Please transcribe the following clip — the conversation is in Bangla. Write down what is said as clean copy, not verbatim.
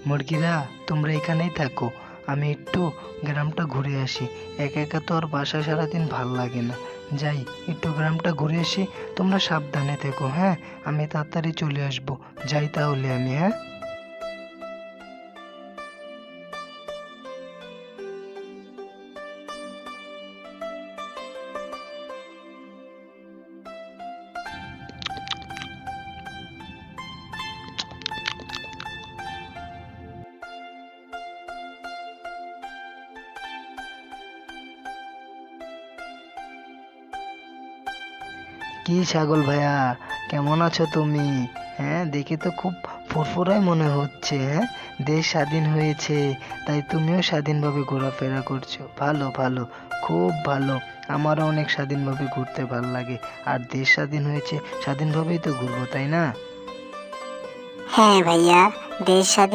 মুরগিরা তোমরা এখানেই থাকো, আমি একটু গ্রামটা ঘুরে আসি। একা একা তো আর বাসায় সারাদিন ভাল লাগে না। যাই, একটু গ্রামটা ঘুরে আসি। তোমরা সাবধানে থেকো, হ্যাঁ? আমি তাড়াতাড়ি চলে আসবো। যাই তাহলে আমি, হ্যাঁ? কি ছাগল ভাইয়া, কেমন আছো তুমি? হ্যাঁ, দেখে তো খুব ফুরফুরাই মনে হচ্ছে। হ্যাঁ, দেশ স্বাধীন হয়েছে, তাই তুমিও স্বাধীনভাবে ঘোরাফেরা করছো। ভালো ভালো, খুব ভালো। আমারও অনেক স্বাধীনভাবে ঘুরতে ভালো লাগে। আর দেশ স্বাধীন হয়েছে, স্বাধীনভাবেই তো ঘুরবো, তাই না? হ্যাঁ ভাইয়া, দেশ স্বাধীন